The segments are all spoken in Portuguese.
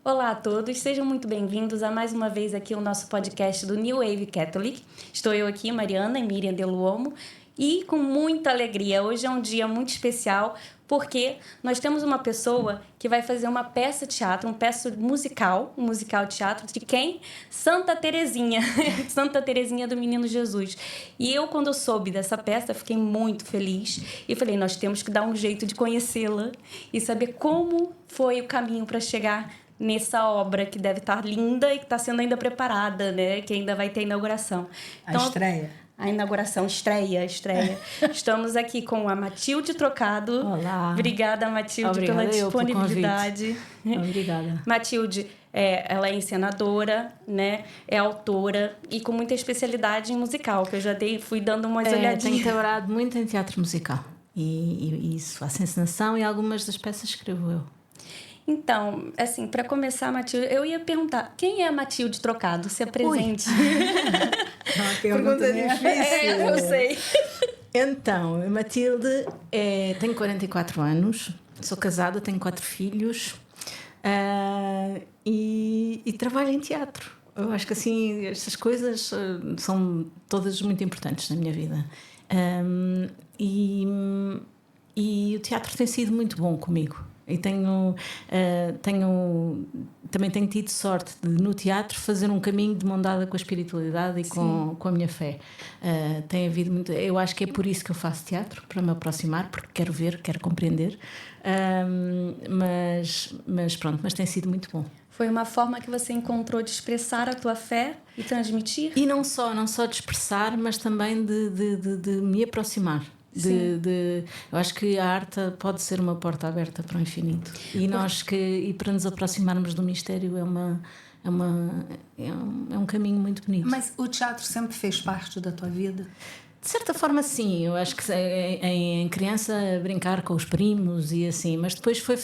Olá a todos, sejam muito bem-vindos a mais uma vez aqui o nosso podcast do New Wave Catholic. Estou eu aqui, Mariana e Miriam de Luomo, e com muita alegria. Hoje é um dia muito especial porque nós temos uma pessoa que vai fazer uma peça de teatro, um musical teatro de quem? Santa Terezinha, Santa Terezinha do Menino Jesus. E eu, quando eu soube dessa peça, fiquei muito feliz e falei, nós temos que dar um jeito de conhecê-la e saber como foi o caminho para chegar nessa obra que deve estar linda e que está sendo ainda preparada, né? Que ainda vai ter inauguração. Então, a estreia. A inauguração, estreia. Estamos aqui com a Matilde Trocado. Olá. Obrigada, Matilde, pela disponibilidade. Obrigada. Matilde, ela é encenadora, né? É autora e com muita especialidade em musical, que eu já fui dando umas olhadinhas. Tenho trabalhado muito em teatro musical. E isso, faço encenação e algumas das peças escrevo eu. Então, assim, para começar, Matilde, eu ia perguntar, quem é a Matilde Trocado? Se apresente. Uma pergunta difícil. Eu sei. Então, a Matilde tenho 44 anos, sou casada, tenho 4 filhos e trabalho em teatro. Eu acho que assim, estas coisas são todas muito importantes na minha vida. E o teatro tem sido muito bom comigo. E também tenho tido sorte de, no teatro, fazer um caminho de mão dada com a espiritualidade e com a minha fé. Tem havido muito. Eu acho que é por isso que eu faço teatro, para me aproximar, porque quero ver, quero compreender. Mas tem sido muito bom. Foi uma forma que você encontrou de expressar a tua fé e transmitir? E não só de expressar, mas também de me aproximar. Eu acho que a arte pode ser uma porta aberta para o infinito e para nos aproximarmos do mistério é um caminho muito bonito. Mas o teatro sempre fez parte da tua vida? De certa forma sim, eu acho que em criança brincar com os primos e assim, mas depois foi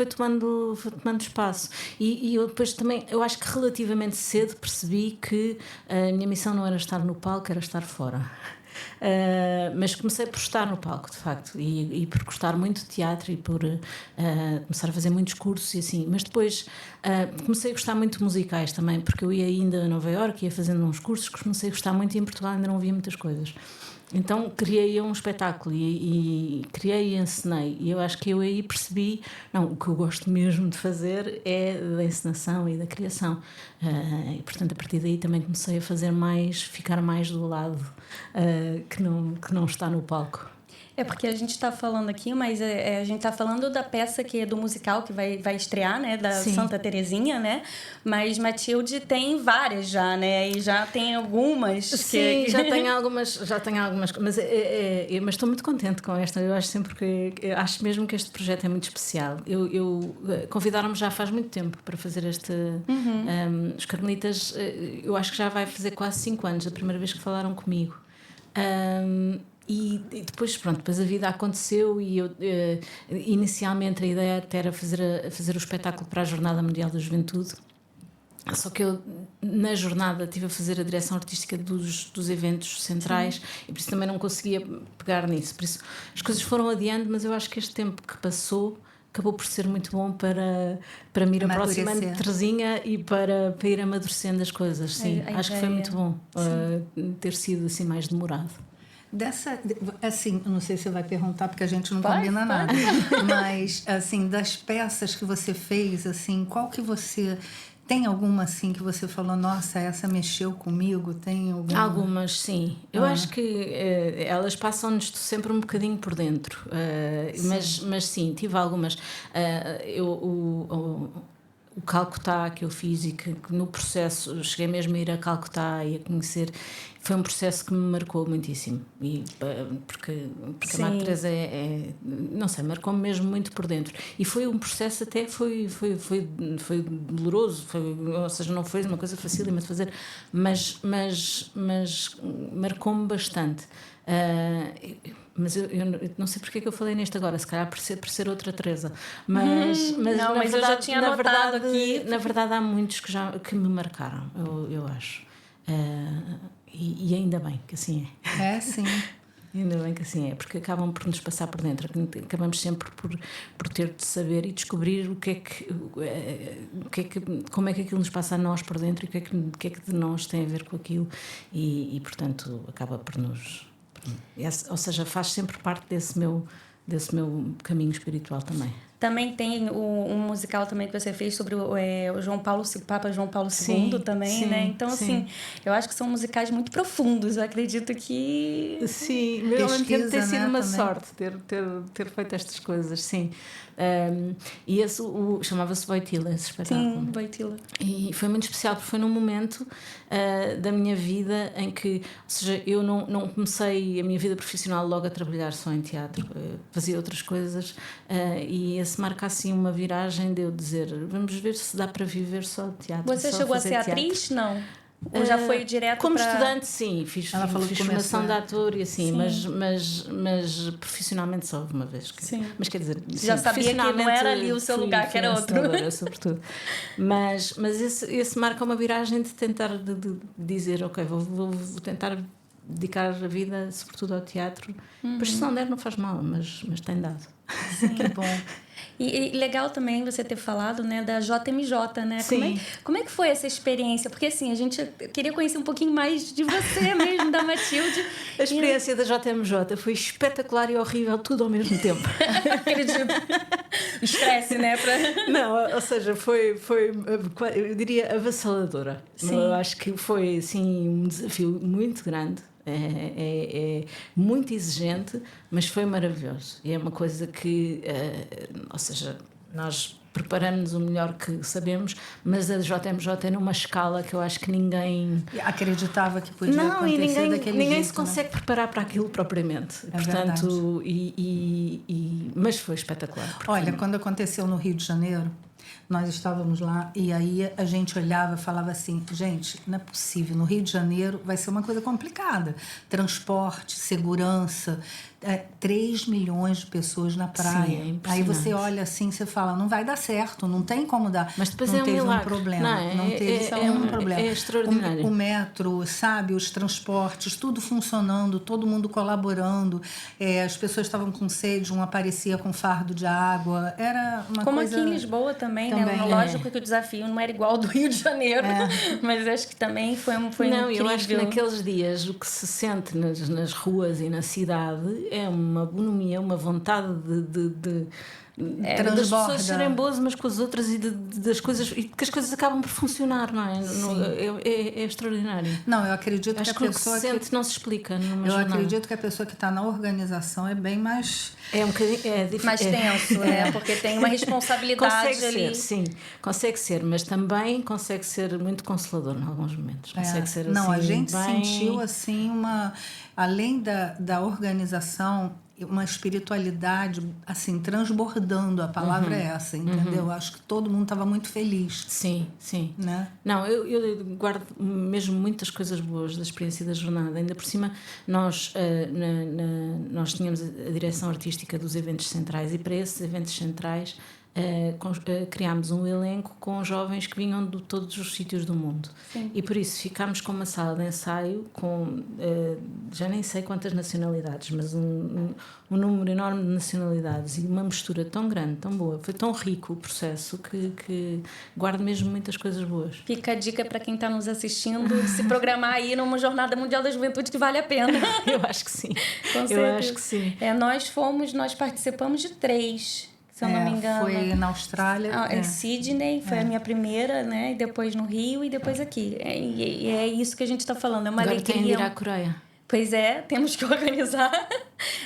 tomando espaço e eu depois também, eu acho que relativamente cedo percebi que a minha missão não era estar no palco, era estar fora. Mas comecei por estar no palco, de facto, e por gostar muito de teatro e por começar a fazer muitos cursos e assim. Mas depois comecei a gostar muito de musicais também, porque eu ia ainda a Nova Iorque, ia fazendo uns cursos, comecei a gostar muito e em Portugal ainda não via muitas coisas. Então criei um espetáculo e criei e encenei, e eu acho que eu aí percebi, o que eu gosto mesmo de fazer é da encenação e da criação, e portanto a partir daí também comecei a ficar mais do lado que não está no palco. É porque a gente está falando aqui, mas a gente está falando da peça que é do musical que vai estrear, né? Da Sim. Santa Terezinha, né? Mas Matilde tem várias já, né? E já tem algumas. Sim, já tenho algumas, mas estou muito contente com esta. Eu acho mesmo que este projeto é muito especial. Convidaram-me já faz muito tempo para fazer este. Os Carmelitas, eu acho que já vai fazer quase 5 anos, a primeira vez que falaram comigo. E depois a vida aconteceu e eu inicialmente a ideia até era fazer o espetáculo para a Jornada Mundial da Juventude, só que eu na jornada estive a fazer a direção artística dos eventos centrais. E por isso também não conseguia pegar nisso, por isso as coisas foram adiando, mas eu acho que este tempo que passou acabou por ser muito bom para me ir aproximando de Terezinha e para ir amadurecendo as coisas. Sim, acho que foi muito bom ter sido assim mais demorado. Assim, não sei se você vai perguntar porque a gente não combina nada, mas assim, das peças que você fez, assim, qual que você tem alguma assim que você falou, nossa, essa mexeu comigo? Tem alguma? Algumas, sim. Eu acho que elas passam-nos sempre um bocadinho por dentro, mas sim, tive algumas. O Calcutá que eu fiz e que no processo cheguei mesmo a ir a Calcutá e a conhecer, foi um processo que me marcou muitíssimo, e porque a Madre Teresa não sei, marcou-me mesmo muito por dentro, e foi um processo até foi doloroso, ou seja, não foi uma coisa facílima de fazer, mas marcou-me bastante. Mas eu não sei porque é que eu falei nisto agora, se calhar por ser outra Teresa, mas não, mas verdade, eu já tinha anotado aqui. Na verdade há muitos que me marcaram, eu acho, e ainda bem que assim é. Sim. Ainda bem que assim é, porque acabam por nos passar por dentro, acabamos sempre por ter de saber e descobrir como é que aquilo nos passa a nós por dentro e o que é que de nós tem a ver com aquilo e portanto acaba por nos... Ou seja, faz sempre parte desse meu caminho espiritual também. Também tem um musical também que você fez sobre o Papa João Paulo II também, sim, né? Então, sim. assim, eu acho que são musicais muito profundos. Eu acredito que... Sim, ao mesmo tempo tem sido uma também. sorte ter feito estas coisas, sim. E esse chamava-se Voitila, esse espetáculo. Sim, Voitila. E foi muito especial porque foi num momento da minha vida em que, ou seja, eu não comecei a minha vida profissional logo a trabalhar só em teatro, fazia outras coisas e esse marca assim uma viragem de eu dizer, vamos ver se dá para viver só de teatro. Você só chegou a ser teatro. atriz? Não. Ou já foi direto como pra... estudante, sim, fiz formação de ator e assim, mas profissionalmente só uma vez. Sim. Mas quer dizer, já sabia que não era ali o seu lugar, que era outro. Sobretudo. Mas esse marca uma viragem de tentar de dizer, ok, vou tentar dedicar a vida sobretudo ao teatro. Pois se não der não faz mal, mas tem dado. Sim, que bom. E legal também você ter falado, né, da JMJ, né? Sim. Como é que foi essa experiência? Porque assim, a gente queria conhecer um pouquinho mais de você mesmo, da Matilde. A experiência da JMJ foi espetacular e horrível, tudo ao mesmo tempo. Acredito. Estresse, né? Não, ou seja, foi, eu diria, avassaladora. Sim. Eu acho que foi, assim, um desafio muito grande. É muito exigente, mas foi maravilhoso. E é uma coisa que, ou seja, nós preparamos-nos o melhor que sabemos, mas a JMJ é numa escala que eu acho que ninguém acreditava que podia acontecer daquele jeito. Ninguém se consegue preparar para aquilo propriamente. Portanto, mas foi espetacular. Olha, quando aconteceu no Rio de Janeiro, nós estávamos lá e aí a gente olhava e falava assim, gente, não é possível, no Rio de Janeiro vai ser uma coisa complicada. Transporte, segurança, 3 milhões de pessoas na praia. Sim, é aí você olha assim, você fala, não vai dar certo, não tem como dar. Mas depois não é um teve milagre. Problema. Não teve um problema. É extraordinário. O metro, sabe, os transportes, tudo funcionando, todo mundo colaborando. As pessoas estavam com sede, um aparecia com fardo de água. Era uma como coisa... aqui em Lisboa também, né? Lógico que o desafio não era igual ao do Rio de Janeiro, mas acho que também foi incrível. Eu acho que naqueles dias o que se sente nas ruas e na cidade é uma bonomia, uma vontade das pessoas serem boas umas com as outras e das coisas, e que as coisas acabam por funcionar, não é? É extraordinário. Não, eu acredito acho que a pessoa que se sente não se explica numa eu jornada. acredito que a pessoa que está na organização é bem mais... É um bocadinho difícil. Mais tenso, né? Porque tem uma responsabilidade consegue ali. Ser, sim, consegue ser, mas também consegue ser muito consolador em alguns momentos. Consegue ser não, assim, a gente bem... sentiu assim além da organização, uma espiritualidade assim transbordando, a palavra é essa, entendeu? Acho que todo mundo estava muito feliz. Sim, né? Não, eu guardo mesmo muitas coisas boas da experiência da jornada. Ainda por cima nós tínhamos a direção artística dos eventos centrais e para esses eventos centrais criámos um elenco com jovens que vinham de todos os sítios do mundo. Sim. E por isso ficámos com uma sala de ensaio com já nem sei quantas nacionalidades, mas um número enorme de nacionalidades e uma mistura tão grande, tão boa, foi tão rico o processo que guardo mesmo muitas coisas boas. Fica a dica para quem está nos assistindo de se programar aí numa Jornada Mundial da Juventude que vale a pena. Eu acho que sim. Com certeza. Eu acho que sim. Nós participamos de 3. Se eu não me engano. Foi na Austrália. Em Sydney, foi a minha primeira, né? E depois no Rio e depois aqui. E é isso que a gente está falando. É uma Agora alegria. tem de ir à Coreia. Pois é, temos que organizar.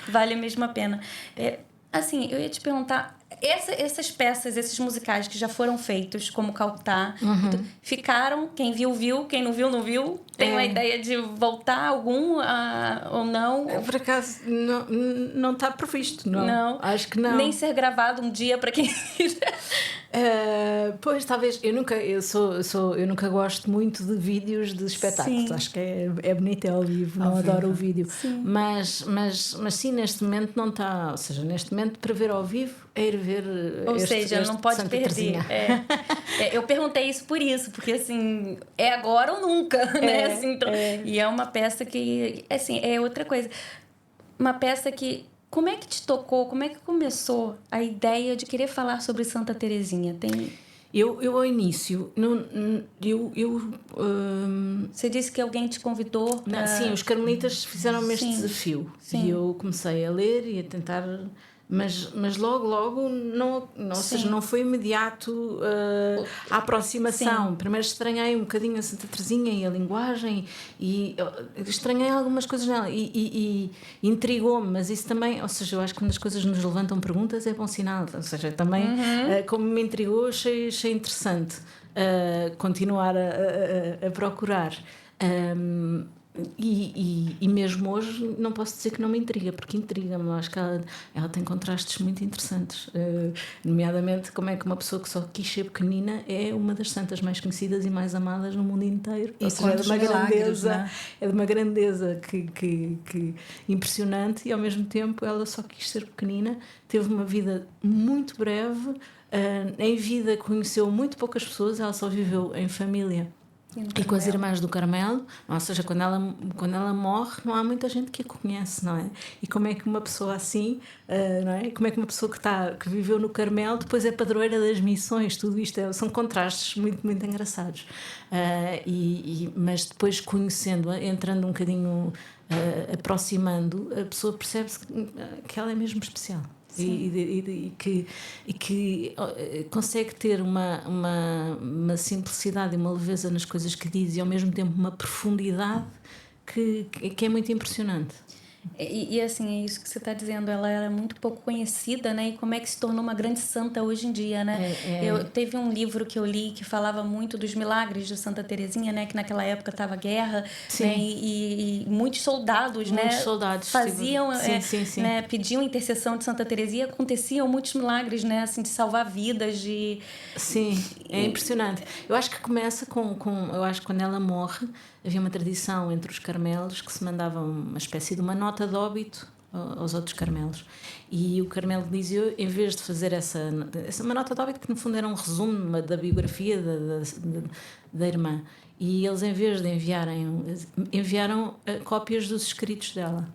Vale a mesma pena. Assim, eu ia te perguntar, essas peças, esses musicais que já foram feitos, como Calcutá, ficaram, quem viu, viu, quem não viu, não viu? Tem uma ideia de voltar algum ou não? Por acaso, não está previsto, não. Acho que não. Nem ser gravado um dia para quem quiser. Pois, talvez. Eu nunca gosto muito de vídeos de espetáculos. Sim. Acho que é bonito, é ao vivo, não adoro o vídeo. Sim. Mas sim, neste momento não está. Ou seja, neste momento, para ver ao vivo, é ir ver. Ou seja, não pode Santa perder. Eu perguntei isso por isso, porque assim, é agora ou nunca, né? Assim, então, e é uma peça que, assim, é outra coisa. uma peça que... Como é que te tocou? Como é que começou a ideia de querer falar sobre Santa Terezinha? Eu ao início, Você disse que alguém te convidou para... Sim, os carmelitas fizeram-me este desafio. Sim. E eu comecei a ler e a tentar... Mas logo, não, ou seja, não foi imediato a aproximação. Sim. Primeiro estranhei um bocadinho a Santa Terezinha e a linguagem, e estranhei algumas coisas nela, e intrigou-me, mas isso também, ou seja, eu acho que quando as coisas nos levantam perguntas é bom sinal, ou seja, também, como me intrigou, achei interessante continuar a procurar. E mesmo hoje não posso dizer que não me intriga, porque intriga-me. Acho que ela tem contrastes muito interessantes, nomeadamente como é que uma pessoa que só quis ser pequenina é uma das santas mais conhecidas e mais amadas no mundo inteiro. E seja, é de uma grandeza, né? É de uma grandeza que impressionante, e ao mesmo tempo ela só quis ser pequenina, teve uma vida muito breve, em vida conheceu muito poucas pessoas, ela só viveu em família e com as Irmãs do Carmelo, ou seja, quando ela morre, não há muita gente que a conhece, não é? E como é que uma pessoa assim, não é? Como é que uma pessoa que viveu no Carmelo depois é padroeira das missões? Tudo isto são contrastes muito, muito engraçados. Mas depois conhecendo, entrando um bocadinho, aproximando, a pessoa percebe-se que ela é mesmo especial. E que consegue ter uma simplicidade e uma leveza nas coisas que diz, e ao mesmo tempo uma profundidade que é muito impressionante. E assim, é isso que você está dizendo, ela era muito pouco conhecida, né? E como é que se tornou uma grande santa hoje em dia, né? Teve um livro que eu li que falava muito dos milagres de Santa Terezinha, né? Que naquela época estava guerra, né? E muitos soldados, faziam, sim. Né? Pediam intercessão de Santa Terezinha, aconteciam muitos milagres, né? Assim, de salvar vidas, de... Sim, é impressionante. Eu acho que começa eu acho que quando ela morre, havia uma tradição entre os carmelos que se mandava uma espécie de uma nota de óbito aos outros carmelos. E o Carmelo dizia, em vez de fazer uma nota de óbito, que no fundo era um resumo da biografia da irmã, e eles, em vez de enviaram cópias dos escritos dela.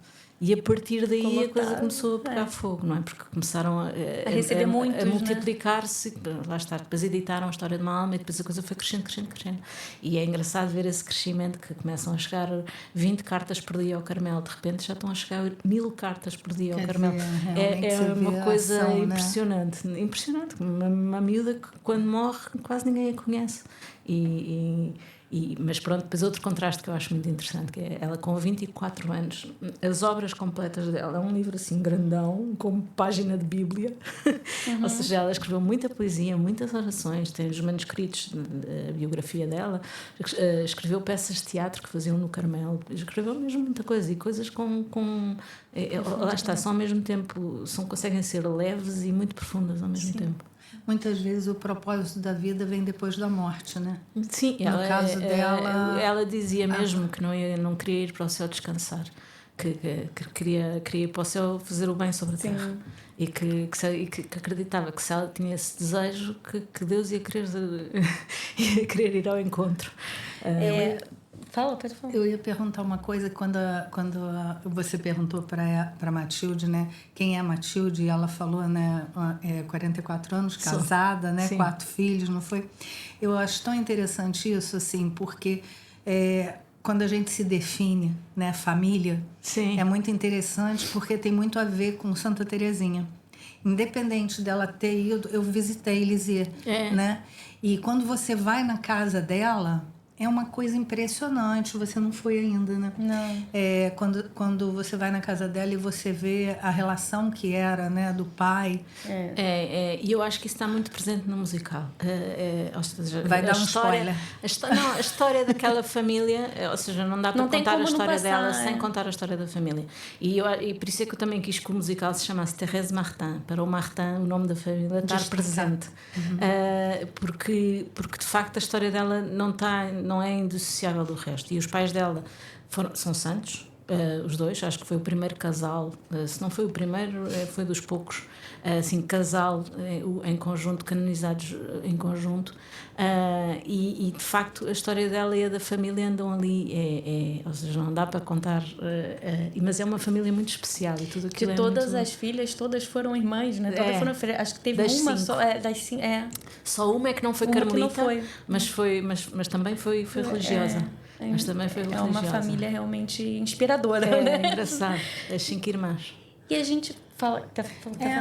E a partir daí a coisa começou a pegar fogo, não é? Porque começaram a receber muitos, a multiplicar-se, lá está, depois editaram a História de uma Alma, e depois a coisa foi crescendo. E é engraçado ver esse crescimento, que começam a chegar 20 cartas por dia ao Carmelo, de repente já estão a chegar 1000 cartas por dia ao Carmelo. É uma coisa impressionante, né? Impressionante. Uma miúda que quando morre quase ninguém a conhece. Mas pronto, depois outro contraste que eu acho muito interessante, que é ela com 24 anos, as obras completas dela, é um livro assim grandão, com página de Bíblia, ou seja, ela escreveu muita poesia, muitas orações, tem os manuscritos da biografia dela, escreveu peças de teatro que faziam no Carmelo, escreveu mesmo muita coisa, e coisas lá está, são ao mesmo tempo, conseguem ser leves e muito profundas ao mesmo tempo. Muitas vezes o propósito da vida vem depois da morte, né? Sim, no caso dela... Ela dizia mesmo que não queria ir para o céu descansar, que queria ir para o céu fazer o bem sobre a terra. E que acreditava que se ela tinha esse desejo, que Deus ia querer ir ao encontro. Pode falar. Eu ia perguntar uma coisa, quando você perguntou para Matilde, né, quem é Matilde, e ela falou, né, 44 anos, casada, né, 4 filhos, não foi? Eu acho tão interessante isso, assim, porque quando a gente se define, né, família, é muito interessante, porque tem muito a ver com Santa Terezinha. Independente dela ter ido, eu visitei Lisieux, né? E quando você vai na casa dela, é uma coisa impressionante. Você não foi ainda, né? Não. Quando você vai na casa dela e você vê a relação que era, né, do pai. E eu acho que isso está muito presente no musical. Vai dar um spoiler. A história daquela família, ou seja, não dá para contar a história dela sem contar a história da família. E por isso é que eu também quis que o musical se chamasse Thérèse Martin, para o Martin, o nome da família, estar presente. Porque de facto a história dela não é indissociável do resto. E os pais dela são santos, os dois, acho que foi o primeiro casal, se não foi o primeiro, foi dos poucos, assim, casal em conjunto, canonizados em conjunto, e de facto a história dela e a da família andam ali, ou seja, não dá para contar, mas é uma família muito especial e tudo aquilo. De todas as filhas, todas foram irmãs, né? Todas foram filhas. Acho que teve uma só, das 5. Só uma é que não foi carmelita, não foi. mas também foi religiosa. Mas também foi religiosa. É uma família realmente inspiradora, né? É engraçado, as 5 irmãs. E a gente fala...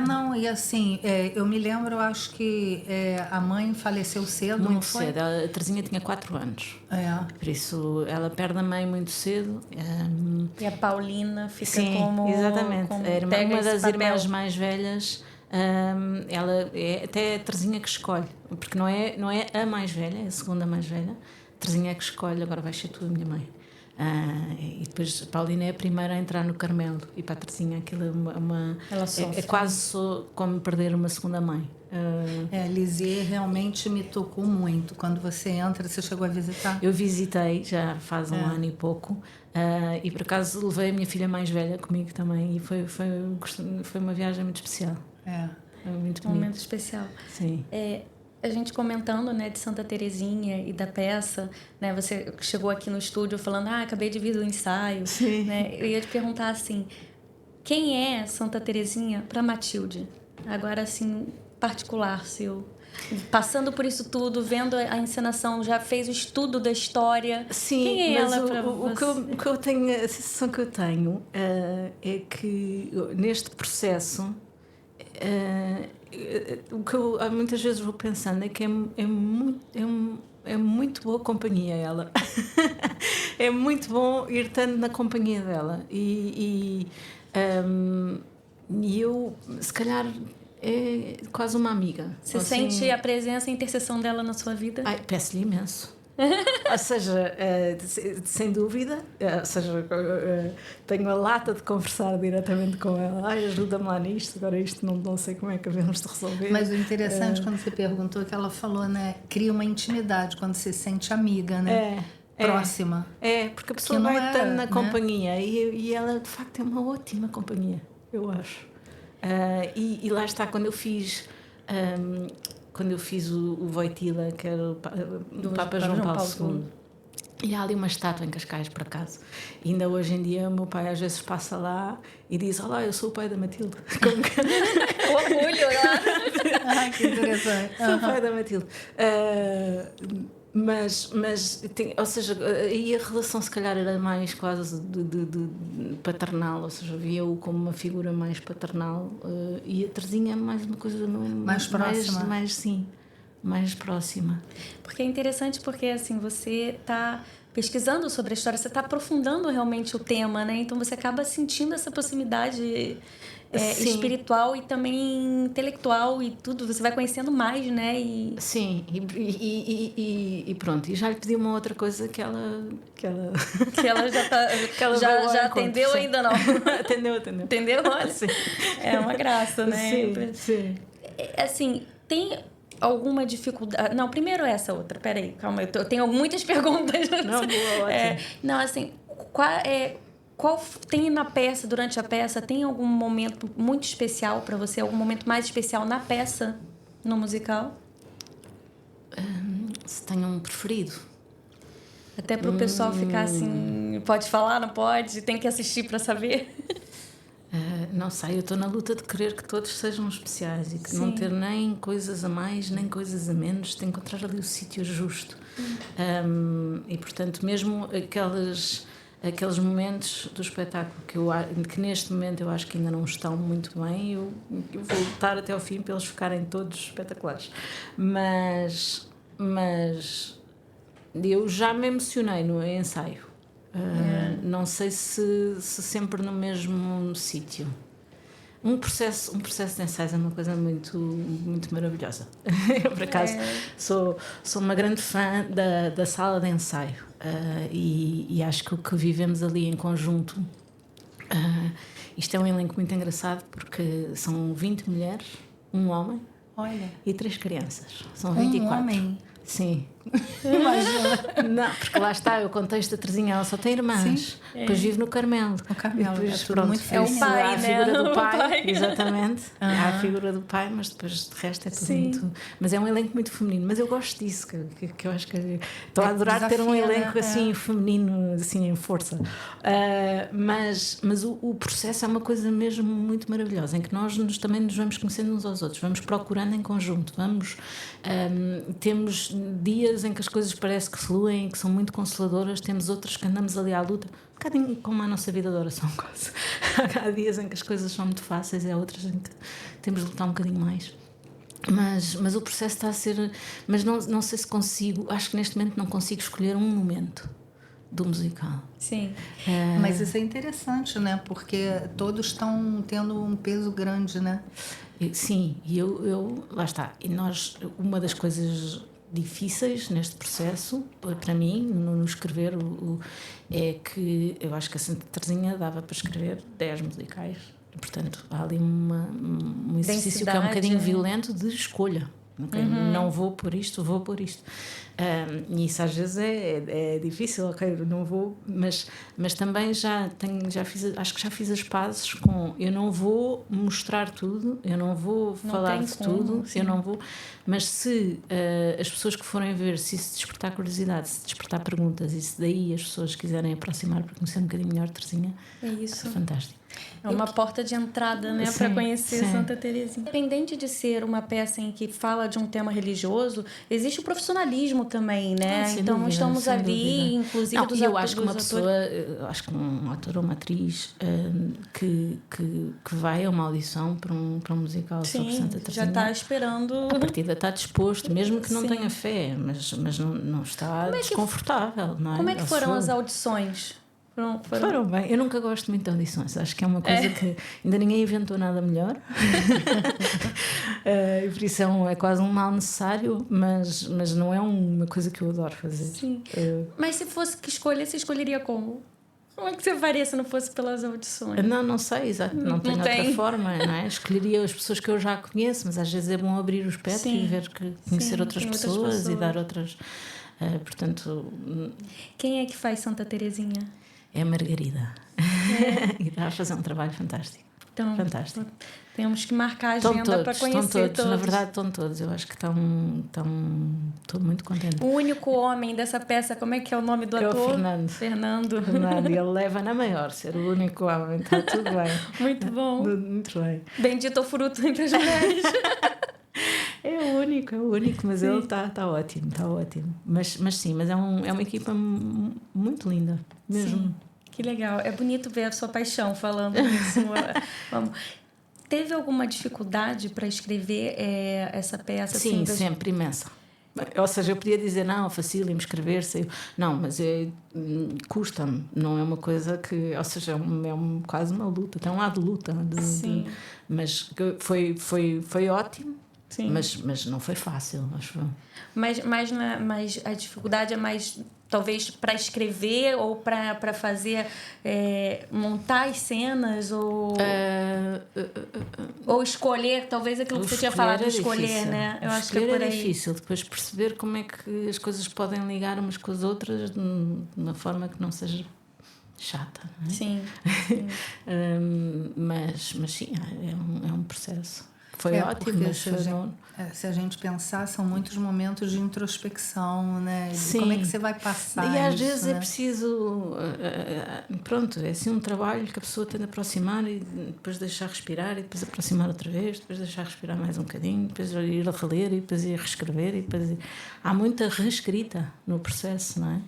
Não, e assim, eu me lembro, eu acho que a mãe faleceu cedo, muito não foi? cedo, a Terezinha tinha 4 anos. Por isso, ela perde a mãe muito cedo. E a Paulina fica sim, como... exatamente. Como Uma das papel. irmãs mais velhas, ela é até a Terezinha que escolhe, porque não é a mais velha, é a segunda mais velha. Terezinha é que escolhe, agora vais ser tu a minha mãe. E depois a Paulina é a primeira a entrar no Carmelo, e para a Terezinha aquilo é quase como perder uma segunda mãe. Lisieux realmente me tocou muito. Quando você entra, você chegou a visitar? Eu visitei já faz um ano e pouco, e por acaso levei a minha filha mais velha comigo também, e foi uma viagem muito especial. Foi muito um momento especial. Sim. A gente comentando, né, de Santa Terezinha e da peça, né, você chegou aqui no estúdio falando, acabei de vir do ensaio. Sim. Né, eu ia te perguntar assim, quem é Santa Terezinha para Matilde? Agora, assim, particular seu. Passando por isso tudo, vendo a encenação, já fez o estudo da história. Sim, quem é mas ela para você? o que eu tenho, a sensação que eu tenho é que neste processo... o que eu muitas vezes vou pensando é que é muito boa companhia ela. É muito bom ir estando na companhia dela e eu, se calhar, é quase uma amiga. Você sente a presença e a intercessão dela na sua vida? Peço-lhe imenso. Ou seja, sem dúvida, ou seja, tenho a lata de conversar diretamente com ela. Ajuda-me lá nisto, agora isto não sei como é que devemos de resolver. Mas o interessante, quando você perguntou, que ela falou, né? Cria uma intimidade quando você se sente amiga, né? Próxima. Porque a pessoa vai estando na companhia, e ela de facto é uma ótima companhia, eu acho. E lá está, quando eu fiz o Wojtyla, que era do Papa João Paulo II, e há ali uma estátua em Cascais, por acaso, e ainda hoje em dia o meu pai às vezes passa lá e diz: olá, eu sou o pai da Matilde. Com orgulho, lá. Que interessante. Sou o pai da Matilde. Mas ou seja, aí a relação se calhar era mais quase de paternal, ou seja, via-o como uma figura mais paternal, e a Terezinha é mais uma coisa mais próxima. Mais próxima. Porque é interessante porque assim, você está pesquisando sobre a história, você está aprofundando realmente o tema, né? Então você acaba sentindo essa proximidade espiritual e também intelectual e tudo, você vai conhecendo mais, né? Sim, e pronto, e já lhe pedi uma outra coisa que ela já atendeu, ainda não. Atendeu. Entendeu? Olha, sim. É uma graça, né? Sim. Assim, tem alguma dificuldade... Não, primeiro essa outra, peraí, calma, eu tenho muitas perguntas. Não, boa, ótimo. Não, assim, qual tem na peça, durante a peça, tem algum momento muito especial para você? Algum momento mais especial na peça, no musical? Se tenho um preferido. Até para o pessoal ficar assim, pode falar, não pode? Tem que assistir para saber? Não sei, eu estou na luta de querer que todos sejam especiais e que não ter nem coisas a mais, nem coisas a menos, de encontrar ali o sítio justo. E, portanto, mesmo aqueles momentos do espetáculo que neste momento eu acho que ainda não estão muito bem, eu vou lutar até ao fim para eles ficarem todos espetaculares. Mas eu já me emocionei no ensaio. Não sei se sempre no mesmo sítio. Um processo de ensaios é uma coisa muito, muito maravilhosa. Eu, por acaso, sou uma grande fã da sala de ensaio, e acho que o que vivemos ali em conjunto, isto é um elenco muito engraçado, porque são 20 mulheres, um homem. Olha. E 3 crianças. São 24. Um homem? Sim. Imagina. Não, porque lá está, o contexto da Terezinha, ela só tem irmãs. Depois vive no Carmelo. No Carmelo, depois, é tudo muito É o feminino. pai, há a né? figura do O pai, pai. exatamente. Há a figura do pai, mas depois de resto é tudo muito. Mas é um elenco muito feminino. Mas eu gosto disso, que eu acho que estou a adorar ter um desafia, elenco né? assim feminino, assim em força. Mas o processo é uma coisa mesmo muito maravilhosa, em que nós também nos vamos conhecendo uns aos outros, vamos procurando em conjunto, temos dias em que as coisas parece que fluem, que são muito consoladoras, temos outros que andamos ali à luta, um bocadinho como a nossa vida de oração quase. Há dias em que as coisas são muito fáceis e há outros em que temos de lutar um bocadinho mais. Mas o processo está a ser... Mas não sei se consigo, acho que neste momento não consigo escolher um momento do musical. Sim. Mas isso é interessante, né? Porque todos estão tendo um peso grande, né? Sim, e eu lá está. E nós, uma das coisas difíceis neste processo, para mim, no escrever, é que eu acho que a Santa Teresinha dava para escrever 10 musicais. E, portanto, há ali um exercício que é um bocadinho violento de escolha. Okay? Não vou por isto, vou por isto. E isso às vezes é difícil, ok, eu não vou, mas também acho que já fiz as pazes com eu não vou mostrar tudo, eu não vou falar de tudo, eu não vou, mas se as pessoas que forem ver, se isso despertar curiosidade, se despertar perguntas e se daí as pessoas quiserem aproximar para conhecer um bocadinho melhor Terezinha, é isso. É fantástico. É uma porta de entrada, né, para conhecer Santa Teresinha. Independente de ser uma peça em que fala de um tema religioso, existe o profissionalismo também, né? Então dúvida, estamos ali, inclusive não, dos eu acho que uma atores. pessoa, acho que um ator ou uma atriz que vai a uma audição para um musical sobre Santa Teresinha, já está esperando. A partida está disposto, mesmo que não tenha fé, mas não está desconfortável, não é? Como é que foram as audições? Foram bem. Eu nunca gosto muito de audições, acho que é uma coisa que ainda ninguém inventou nada melhor. E por isso é quase um mal necessário, mas não é uma coisa que eu adoro fazer. Sim. Mas se fosse que escolher, você escolheria como? Como é que você faria se não fosse pelas audições? Não sei, exato, não tenho outra forma, não é? Escolheria as pessoas que eu já conheço, mas às vezes é bom abrir os espectro e ver conhecer outras pessoas e dar outras. Portanto. Quem é que faz Santa Teresinha? É a Margarida. E está a fazer um trabalho fantástico. Então, fantástico. Temos que marcar a agenda para conhecer todos. Na verdade, estão todos. Eu acho que estou muito contente. O único homem dessa peça, como é que é o nome do ator? É o Fernando. E ele leva na maior, ser o único homem. Está tudo bem. Muito bom. Muito bem. Bendito o fruto entre as mulheres. É o único, mas ele está ótimo, está ótimo. Mas sim, mas é uma equipa muito linda, mesmo. Sim, que legal. É bonito ver a sua paixão falando isso. Teve alguma dificuldade para escrever essa peça? Sim, assim, sempre, imensa. Ou seja, eu podia dizer, não, facílimo escrever-se. Não, mas custa-me. Não é uma coisa que... Ou seja, é quase uma luta. Tem um lado de luta. Sim. Mas foi ótimo. Sim. Mas não foi fácil, acho. Mas a dificuldade é mais, talvez, para escrever ou para fazer, montar as cenas ou escolher, talvez aquilo que você tinha falado, escolher, difícil, né? Eu acho que é por aí. Difícil, depois perceber como é que as coisas podem ligar umas com as outras de uma forma que não seja chata, não é? Sim. Mas sim, é um processo. Foi ótimo, mas se a gente pensar, são muitos momentos de introspecção, né? Sim. Como é que você vai passar e às isso, vezes né? é preciso pronto, é assim um trabalho que a pessoa tem de aproximar e depois deixar respirar e depois aproximar outra vez, depois deixar respirar mais um bocadinho, depois ir a reler e depois ir a reescrever e depois há muita reescrita no processo, não é?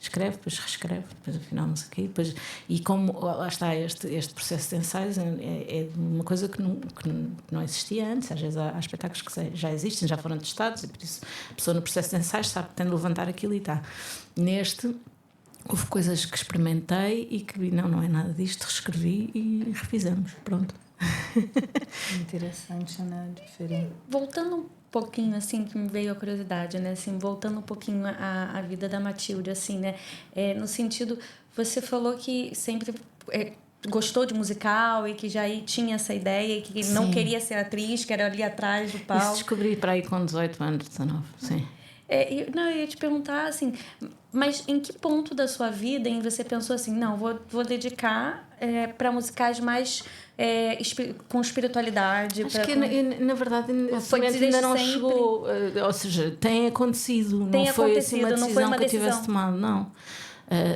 Escreve, depois reescreve, depois afinal não sei o quê. Depois, e como lá está este processo de ensaios é uma coisa que não existia antes. Às vezes há espetáculos que já existem, já foram testados, e por isso a pessoa no processo de ensaios sabe que tem de levantar aquilo e está. Neste, houve coisas que experimentei e que não é nada disto, reescrevi e refizemos. Pronto. Interessante, né? Diferente. Voltando um pouquinho, assim, que me veio a curiosidade, né? Assim, voltando um pouquinho à vida da Matilde, assim, né? No sentido, você falou que sempre gostou de musical e que já tinha essa ideia e que não queria ser atriz, que era ali atrás do palco. Isso descobri para aí com 18 anos, 19, sim. Não, eu ia te perguntar, assim, mas em que ponto da sua vida em você pensou assim, não, vou dedicar para musicais mais com espiritualidade? Acho que, na verdade, esse momento ainda não chegou. Ou seja, tem acontecido. Não foi assim uma decisão que eu tivesse tomado, não.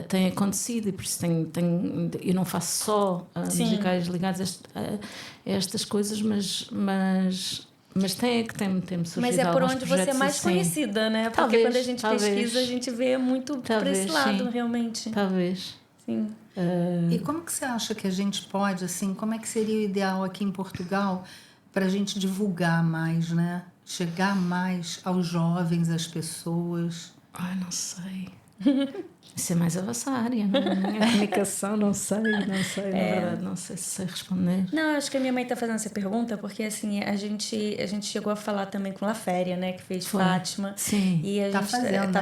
Tem acontecido e por isso eu não faço só musicais ligados a estas coisas, mas tem-me surgido. Mas é por onde você é mais conhecida, né? Porque talvez, quando a gente pesquisa, a gente vê muito por esse lado, sim. realmente. Talvez. Sim. E como que você acha que a gente pode, assim, como é que seria o ideal aqui em Portugal para a gente divulgar mais, né? Chegar mais aos jovens, às pessoas? Ai, não sei. Isso é mais a vossa área, não é? A comunicação, não sei, na verdade, não sei se sei responder. Não, acho que a minha mãe está fazendo essa pergunta porque, assim, a gente chegou a falar também com La Féria, né, que fez Fátima. Sim. E a gente fazendo,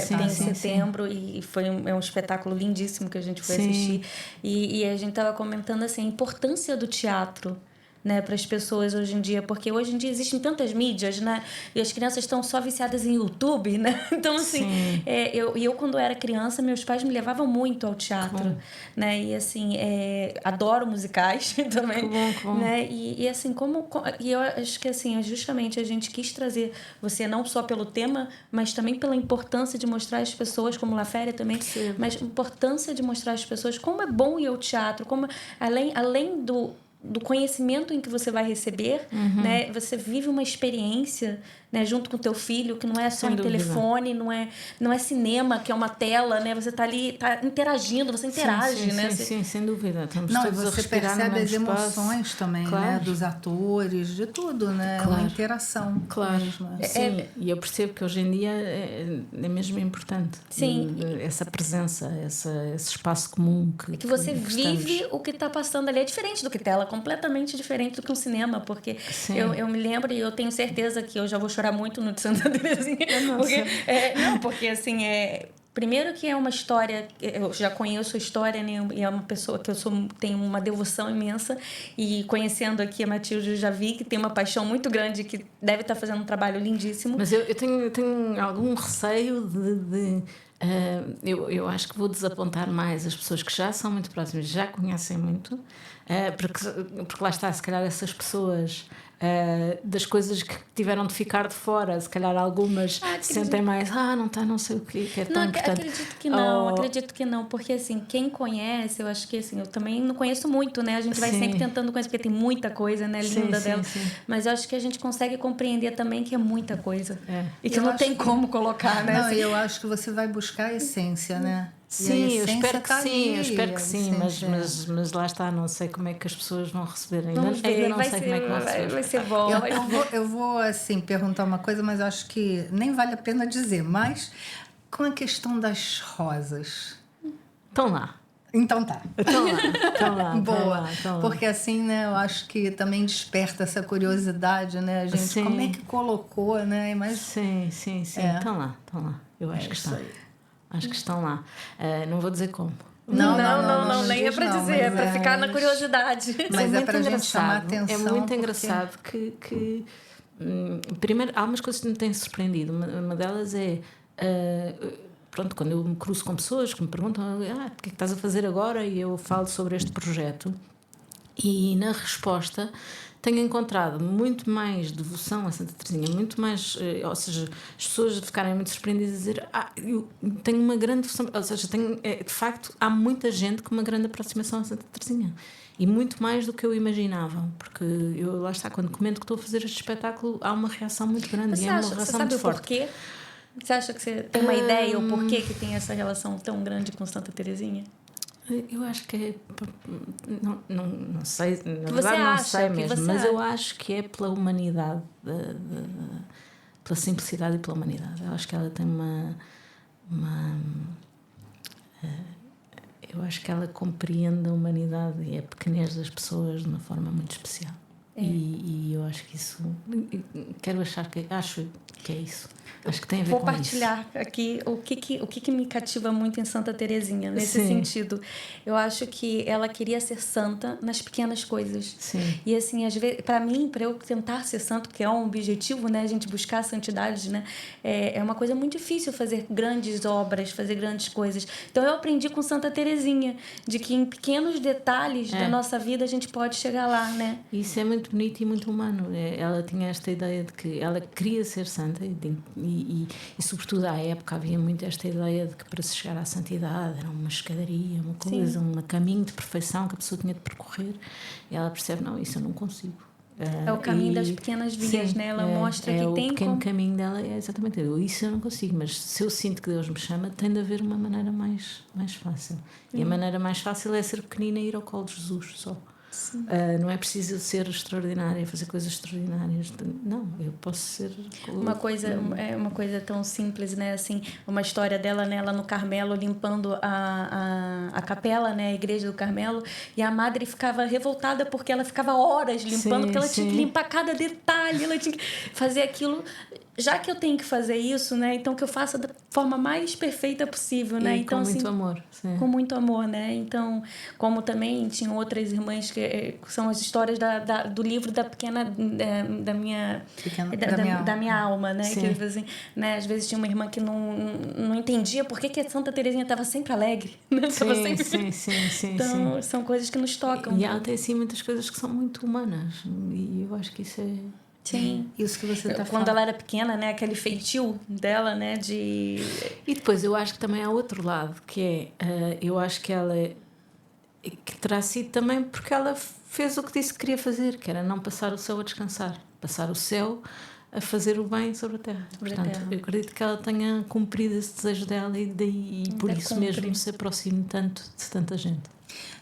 tem em setembro e foi um espetáculo lindíssimo que a gente foi assistir. E a gente estava comentando, assim, a importância do teatro, né, para as pessoas hoje em dia, porque hoje em dia existem tantas mídias, né, e as crianças estão só viciadas em YouTube, né, então assim, eu quando era criança, meus pais me levavam muito ao teatro, né, e assim, adoro musicais também, que bom. né, e assim, e eu acho que assim, justamente a gente quis trazer você não só pelo tema, mas também pela importância de mostrar às pessoas, como La Féria também, mas a importância de mostrar às pessoas como é bom ir ao teatro, como além do conhecimento em que você vai receber, né? Você vive uma experiência, né? Junto com o teu filho, que não é só em telefone, não é cinema, que é uma tela, né? Você tá ali, tá interagindo, você interage, né? Sim, sem dúvida. Estamos não, todos e você percebe as emoções também, claro. Né? Dos atores, de tudo, né? Claro. É uma interação. Claro. Mesmo. Sim, e eu percebo que hoje em dia é mesmo importante. Sim. Essa presença, esse espaço comum que você vive o que está passando ali. É diferente do que tela, completamente diferente do que um cinema, porque eu me lembro e eu tenho certeza que eu já vou chorar muito no de Santa Terezinha. Porque assim, primeiro que é uma história, eu já conheço a história, né? E é uma pessoa que tenho uma devoção imensa, e conhecendo aqui a Matilde, eu já vi que tem uma paixão muito grande, que deve estar fazendo um trabalho lindíssimo. Mas eu tenho algum receio eu acho que vou desapontar mais as pessoas que já são muito próximas, já conhecem muito, porque lá está, se calhar essas pessoas das coisas que tiveram de ficar de fora, se calhar algumas sentem mais, não está, não sei o que é tão importante. Acredito que não, porque assim, quem conhece, eu acho que assim, eu também não conheço muito, né? A gente vai sempre tentando conhecer, porque tem muita coisa, né, linda dela. Mas eu acho que a gente consegue compreender também que é muita coisa. E que não tem como colocar, né? Não, eu acho que você vai buscar a essência, né? Sim, eu espero que sim, mas lá está, não sei como é que as pessoas vão receber ainda. Não sei como é que vão receber. Vai ser bom. Eu vou assim, perguntar uma coisa, mas acho que nem vale a pena dizer. Mas com a questão das rosas. Estão lá. Então tá. Estão lá. Boa. Porque assim, né, eu acho que também desperta essa curiosidade, né, a gente? Como é que colocou, né? Mas... Sim. Estão lá. Eu acho que estão. Acho que estão lá. Não vou dizer como. Não, nem é para dizer, é para ficar na curiosidade. Mas é para a gente chamar a atenção. É muito engraçado que primeiro, há umas coisas que me têm surpreendido. Uma delas é... pronto, quando eu me cruzo com pessoas que me perguntam o que é que estás a fazer agora, e eu falo sobre este projeto, e na resposta tenho encontrado muito mais devoção a Santa Teresinha, muito mais, ou seja, as pessoas ficarem muito surpreendidas a dizer eu tenho uma grande devoção, ou seja, de facto há muita gente com uma grande aproximação a Santa Teresinha, e muito mais do que eu imaginava, porque eu, lá está, quando comento que estou a fazer este espetáculo, há uma reação muito grande. Você e é uma reação muito forte. Porquê? Você acha que você tem uma ideia o porquê que tem essa relação tão grande com Santa Teresinha? Eu acho que é... Não sei, na você verdade não acha, sei mesmo, mas acha? eu acho que é pela humanidade, pela simplicidade e pela humanidade. Eu acho que ela tem eu acho que ela compreende a humanidade e a pequenez das pessoas de uma forma muito especial. E eu acho que isso, acho que é isso. Acho que tem a ver Vou com partilhar isso. aqui o que me cativa muito em Santa Teresinha, nesse Sim. sentido. Eu acho que ela queria ser santa nas pequenas coisas. Sim. E assim, às vezes, para eu tentar ser santo, que é um objetivo, né, a gente buscar a santidade, né, é uma coisa muito difícil fazer grandes obras, fazer grandes coisas. Então eu aprendi com Santa Teresinha, de que em pequenos detalhes da nossa vida a gente pode chegar lá, né? Isso é muito bonito e muito humano. Ela tinha esta ideia de que ela queria ser santa e sobretudo à época havia muito esta ideia de que para se chegar à santidade era uma escadaria, uma coisa, um caminho de perfeição que a pessoa tinha de percorrer. E ela percebe, não, isso eu não consigo. É o caminho das pequenas vias, né? Ela mostra que tem o pequeno caminho dela é exatamente isso eu não consigo, mas se eu sinto que Deus me chama, tem de haver uma maneira mais fácil. E a maneira mais fácil é ser pequenina e ir ao colo de Jesus só. Não é preciso ser extraordinária, fazer coisas extraordinárias. Não, eu posso ser uma coisa tão simples, né? Assim, uma história dela, né? Ela no Carmelo limpando a capela, né? A igreja do Carmelo, e a madre ficava revoltada porque ela ficava horas limpando, porque ela tinha que limpar cada detalhe, ela tinha que fazer aquilo. Já que eu tenho que fazer isso, né? Então que eu faça da forma mais perfeita possível, né? Então, com muito assim, amor. Sim. Com muito amor, né? Então, como também tinham outras irmãs que são as histórias do livro da pequena da minha alma, né? Sim. Que assim, né? Às vezes tinha uma irmã que não entendia por que a Santa Teresinha estava sempre alegre, né? Sim. Então, são coisas que nos tocam. E ela tem assim muitas coisas que são muito humanas e eu acho que isso é... Sim. Isso que você está falando. Quando ela era pequena, né? Aquele feitio dela, né? E depois eu acho que também há outro lado, que é... eu acho que ela... que terá sido também porque ela fez o que disse que queria fazer, que era não passar o céu a descansar. Passar o céu a fazer o bem sobre a terra. Portanto, eu acredito que ela tenha cumprido esse desejo dela e por isso mesmo se aproxime tanto de tanta gente.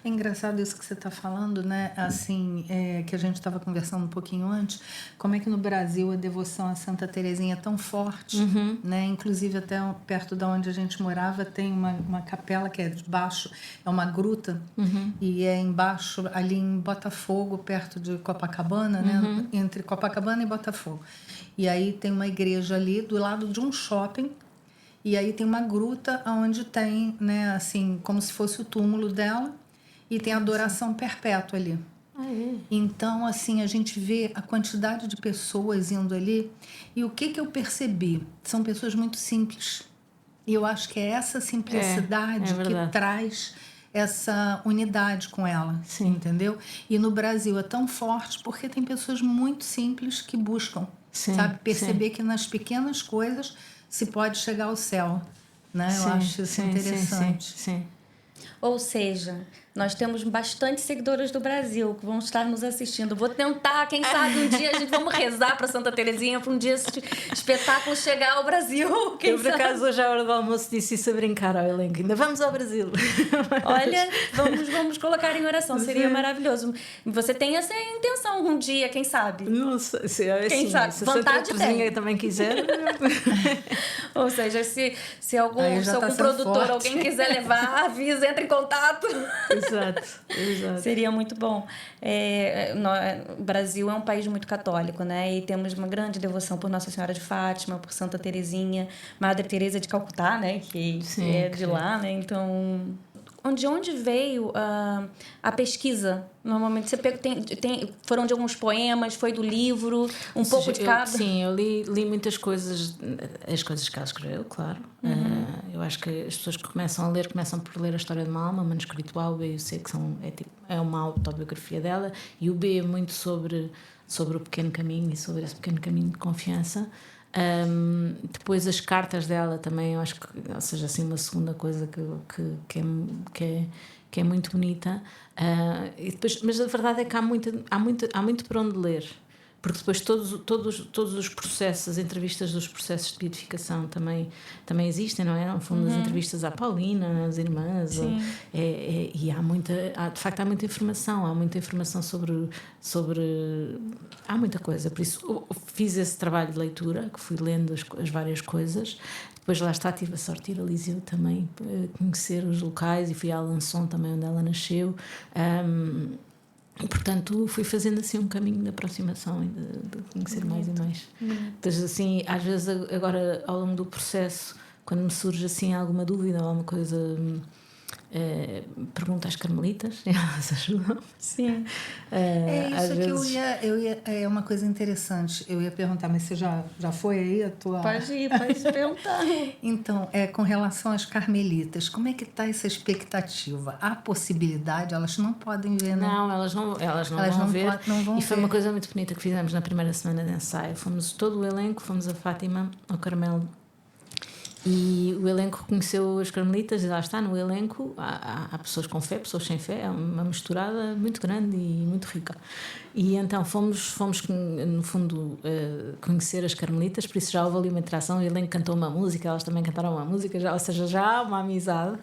É engraçado isso que você está falando, né? Assim, que a gente estava conversando um pouquinho antes, como é que no Brasil a devoção a Santa Teresinha é tão forte, né? Inclusive até perto de onde a gente morava tem uma capela que é debaixo, é uma gruta, e é embaixo, ali em Botafogo, perto de Copacabana, né? Entre Copacabana e Botafogo. E aí tem uma igreja ali do lado de um shopping. E aí tem uma gruta onde tem, né, assim, como se fosse o túmulo dela, e tem adoração perpétua ali. Então, assim, a gente vê a quantidade de pessoas indo ali, e o que eu percebi? São pessoas muito simples. E eu acho que é essa simplicidade que traz essa unidade com ela, entendeu? E no Brasil é tão forte porque tem pessoas muito simples que buscam, sabe? Perceber que nas pequenas coisas se pode chegar ao céu, né? Eu acho isso interessante. Sim. Ou seja, nós temos bastante seguidoras do Brasil que vão estar nos assistindo. Vou tentar, quem sabe um dia a gente vamos rezar para Santa Teresinha para um dia esse espetáculo chegar ao Brasil. Eu, por acaso, hoje à hora do almoço disse isso a brincar ao elenco. Ainda vamos ao Brasil. Olha, vamos colocar em oração. Seria maravilhoso. Você tem essa intenção um dia, quem sabe? Não sei, quem sabe? Se Vontade a Santa também quiser. Ou seja, se algum produtor, alguém quiser levar, avisa, entra em contato. Exato. Seria muito bom. O Brasil é um país muito católico, né? E temos uma grande devoção por Nossa Senhora de Fátima, por Santa Teresinha, Madre Teresa de Calcutá, né? Que é de lá, né? Então, de onde veio a pesquisa? Normalmente você foram de alguns poemas, foi do livro, pouco de cada? Sim, eu li muitas coisas, as coisas que ela escreveu, claro. Eu acho que as pessoas que começam por ler a história de uma alma, o manuscrito A, o B e o C, que é uma autobiografia dela, e o B é muito sobre o pequeno caminho e sobre esse pequeno caminho de confiança. Depois as cartas dela também, eu acho que, ou seja, assim, uma segunda coisa que é muito bonita. E depois, mas a verdade é que há muito para onde ler, porque depois todos os processos, as entrevistas dos processos de beatificação também existem, não é? No fundo, as entrevistas à Paulina, às irmãs, e de facto há muita informação sobre há muita coisa, por isso eu fiz esse trabalho de leitura, que fui lendo as várias coisas. Depois lá está, tive a sorte de ir a Liseu também, conhecer os locais, e fui a Alençon também, onde ela nasceu. E, portanto, fui fazendo assim um caminho de aproximação e de conhecer mais e mais. Mas assim, às vezes agora ao longo do processo, quando me surge assim alguma dúvida ou alguma coisa, pergunto às carmelitas, elas ajudam. Sim. É Às isso que vezes... eu ia. É uma coisa interessante. Eu ia perguntar, mas você já foi aí a tua. Pode perguntar. Então, com relação às carmelitas, como é que está essa expectativa? Há possibilidade? Elas não podem ver, né? Não, elas não vão ver. Não vão e foi ver. uma coisa muito bonita que fizemos na primeira semana de ensaio. Fomos todo o elenco, fomos a Fátima, ao Carmelo. E o elenco reconheceu as carmelitas e lá está, no elenco há pessoas com fé, pessoas sem fé, é uma misturada muito grande e muito rica. E então fomos no fundo conhecer as carmelitas, por isso já houve ali uma interação, o elenco cantou uma música, elas também cantaram uma música, ou seja, já há uma amizade.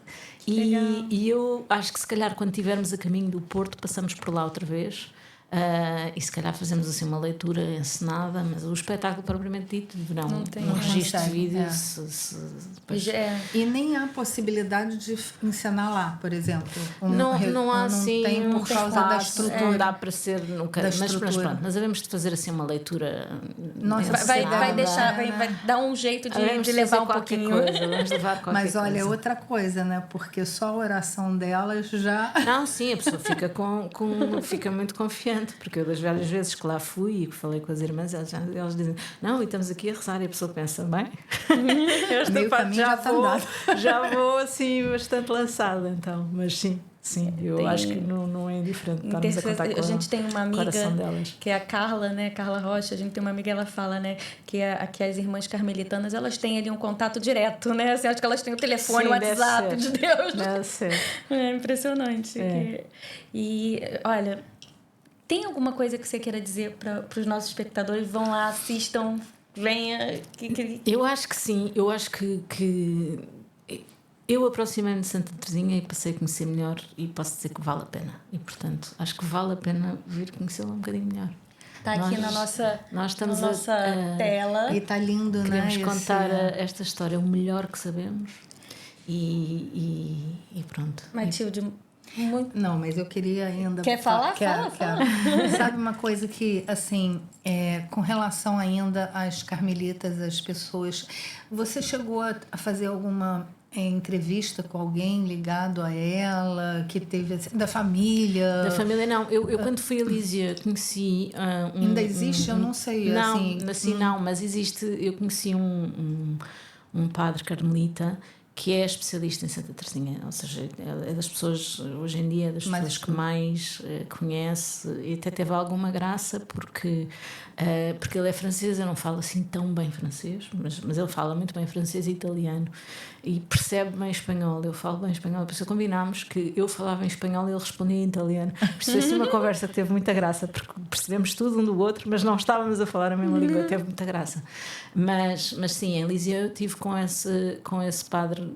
E eu acho que se calhar quando estivermos a caminho do Porto passamos por lá outra vez. E se calhar fazemos assim uma leitura encenada, mas o espetáculo propriamente dito não tem um registro de vídeo. E nem há possibilidade de encenar lá, por exemplo. Não há assim, tem por causa da estrutura. Não dá para ser nunca. Mas pronto, mas havemos de fazer assim uma leitura. Nossa, vai dar um jeito de levar um pouquinho. Vamos levar qualquer mas olha, coisa. outra coisa, né? Porque só a oração delas já. Não, sim, a pessoa fica muito confiante. Porque eu das várias vezes que lá fui e que falei com as irmãs, elas dizem, não, e estamos aqui a rezar, e a pessoa pensa, bem, meio caminho já está andado. Já vou assim bastante lançada, então, mas sim, eu acho que não é indiferente estarmos a contar com a gente tem uma amiga delas. que é a Carla, né, Carla Rocha, a gente tem uma amiga, ela fala, né, que as irmãs carmelitanas, elas têm ali um contato direto, né, assim, acho que elas têm o telefone, o WhatsApp de Deus. Deve ser. É impressionante. E, olha... Tem alguma coisa que você queira dizer para os nossos espectadores? Vão lá, assistam, venha. Eu acho que sim. Eu acho que eu aproximei-me de Santa Teresinha e passei a conhecer melhor e posso dizer que vale a pena. E, portanto, acho que vale a pena vir conhecê-la um bocadinho melhor. Está aqui na nossa tela. E está lindo, né? Queremos contar esta história o melhor que sabemos e pronto. Matilde... Muito. Não, mas eu queria ainda... Quer falar? Fala. Sabe uma coisa que, assim, com relação ainda às carmelitas, às pessoas... Você chegou a fazer alguma entrevista com alguém ligado a ela, que teve... da família? Da família, não. Eu quando fui a Lísia, conheci... ainda existe? Eu não sei. Não, assim, não, mas existe... Eu conheci um padre carmelita que é especialista em Santa Teresinha, ou seja, é das pessoas, hoje em dia, das pessoas que mais conhece, e até teve alguma graça, porque ele é francês, eu não falo assim tão bem francês, mas ele fala muito bem francês e italiano, e percebe bem espanhol, eu falo bem espanhol, por isso combinámos que eu falava em espanhol e ele respondia em italiano. Percebeu-se uma conversa que teve muita graça, porque percebemos tudo um do outro, mas não estávamos a falar a mesma língua, teve muita graça. Mas sim, em Lísia eu estive com esse padre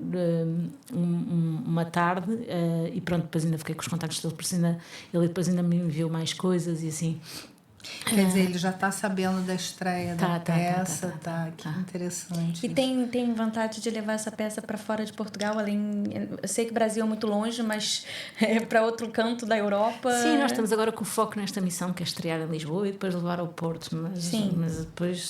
uma tarde e pronto, depois ainda fiquei com os contactos dele, ele depois ainda me enviou mais coisas e assim. Quer dizer, ele já está sabendo da estreia da peça, que interessante. E tem vontade de levar essa peça para fora de Portugal, eu sei que o Brasil é muito longe, mas para outro canto da Europa. Sim, nós estamos agora com o foco nesta missão, que é estrear em Lisboa e depois levar ao Porto, mas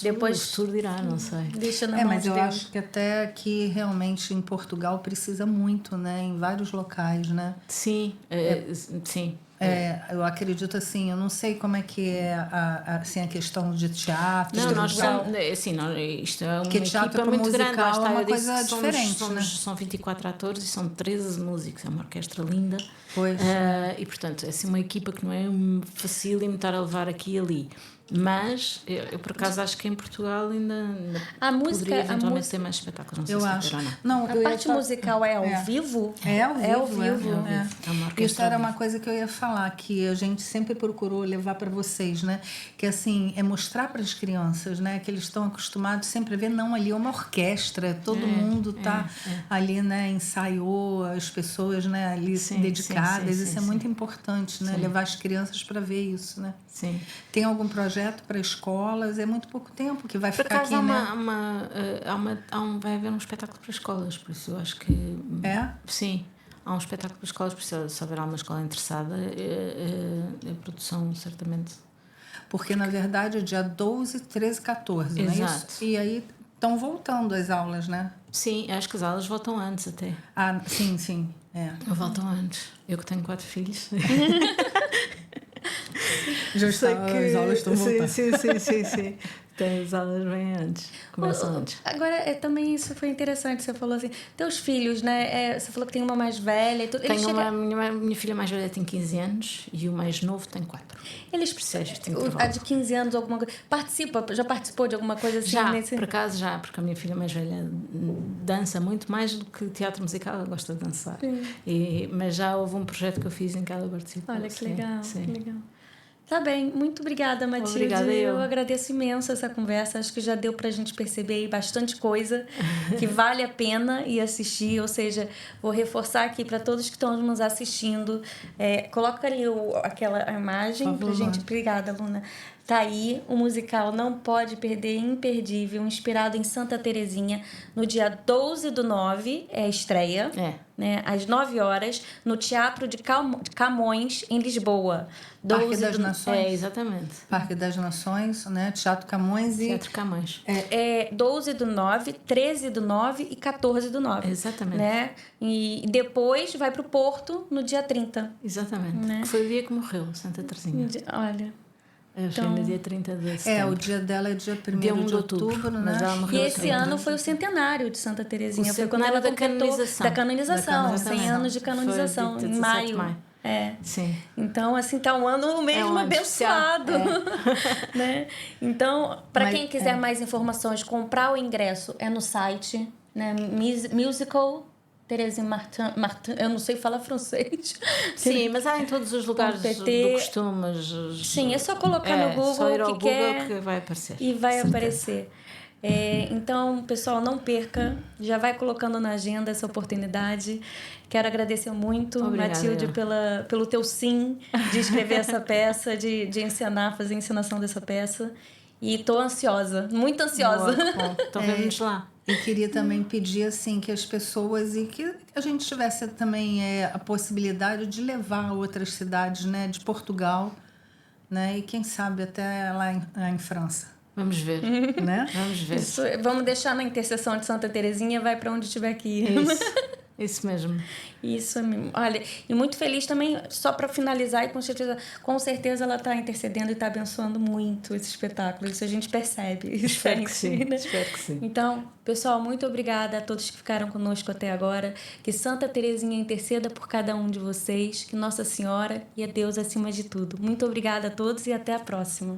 depois o futuro dirá, não sei. Deixa na mão mas de eu Deus. acho que até aqui realmente em Portugal precisa muito, né? Em vários locais, né? Sim, sim. Eu acredito assim, eu não sei como é que é assim, a questão de teatro. Não, nós somos, isto é uma equipa muito grande. É uma coisa diferente, né? São 24 atores e são 13 músicos, é uma orquestra linda. Pois. E portanto, é assim uma equipa que não é facílimo estar a levar aqui e ali. Mas eu por acaso acho que em Portugal ainda poderia eventualmente ter mais espetáculos, não sei se acho. Não, a parte musical é ao vivo? É ao vivo. Isso era viva. uma coisa que eu ia falar, que a gente sempre procurou levar para vocês, né? Que assim, é mostrar para as crianças, né? Que eles estão acostumados sempre a ver, não, ali é uma orquestra, todo mundo tá ali, né? Ensaiou, as pessoas, né? Ali dedicadas, isso é muito importante, né? Levar as crianças para ver isso, né? Sim. Tem algum projeto para escolas? É muito pouco tempo que vai por ficar acaso aqui, né? Vai haver um espetáculo para escolas, por isso eu acho que... É? Sim. há um espetáculo de escolas, se houver alguma escola interessada, a produção certamente. Porque, na verdade, é dia 12, 13 e 14, não é isso? E aí estão voltando as aulas, né? Sim, acho que as aulas voltam antes até. Ah, sim. Voltam antes. Eu que tenho 4 filhos. Já sei que as aulas estão voltando. Sim. Então, as aulas vêm antes, começam antes. Agora, também isso foi interessante, você falou assim, teus filhos, né? Você falou que tem uma mais velha e tudo. Minha filha mais velha tem 15 anos e o mais novo tem 4. Eles a de 15 anos, alguma coisa. Já participou de alguma coisa assim? Já, por acaso já, porque a minha filha mais velha dança muito mais do que teatro musical, ela gosta de dançar. Mas já houve um projeto que eu fiz em que ela participou. Olha que legal, que legal. Tá bem, muito obrigada, Matilde. Obrigada, eu agradeço imenso essa conversa. Acho que já deu pra gente perceber aí bastante coisa que vale a pena ir assistir. Ou seja, vou reforçar aqui para todos que estão nos assistindo. Coloca ali aquela imagem pra gente. Obrigada, Luna. Tá aí, o musical Não Pode Perder, imperdível, inspirado em Santa Terezinha, no dia 12/9, é a estreia, né, às 9 horas, no Teatro de Camões, em Lisboa. Parque das Nações. Exatamente. Parque das Nações, né? Teatro Camões e... Teatro Camões. 12/9, 13/9 e 14/9. Exatamente. Né? E depois vai pro Porto no dia 30. Exatamente. Né? Que foi o dia que morreu, Santa Terezinha. Olha... Então, no dia 30 de setembro. O dia dela é dia 1º de outubro, né? Mas ela morreu e esse ano foi o centenário de Santa Terezinha. Foi quando ela da completou canonização. 100 anos de canonização, em maio. Sim. Então, assim, tá um ano mesmo abençoado. Né? Então, para quem quiser mais informações, comprar o ingresso é no site, né? Musical Terezinha Martin, eu não sei falar francês. Sim, mas há em todos os lugares do costume. Sim, é só colocar no Google só ir ao que Google quer que vai aparecer. E vai aparecer. Então, pessoal, não perca. Já vai colocando na agenda essa oportunidade. Quero agradecer muito, Matilde, pelo teu sim de escrever essa peça, de encenar, fazer a encenação dessa peça. E tô ansiosa, muito ansiosa. Então vamos lá. E queria também pedir assim que as pessoas e que a gente tivesse também a possibilidade de levar a outras cidades, né, de Portugal, né, e quem sabe até lá em França. Vamos ver, né? Vamos ver. Vamos deixar na intercessão de Santa Terezinha, vai para onde tiver que ir. Isso mesmo. Isso mesmo. Olha, e muito feliz também, só para finalizar, e com certeza ela está intercedendo e está abençoando muito esse espetáculo. Isso a gente percebe. Espero que sim. Espero que sim. Então, pessoal, muito obrigada a todos que ficaram conosco até agora. Que Santa Terezinha interceda por cada um de vocês. Que Nossa Senhora e a Deus acima de tudo. Muito obrigada a todos e até a próxima.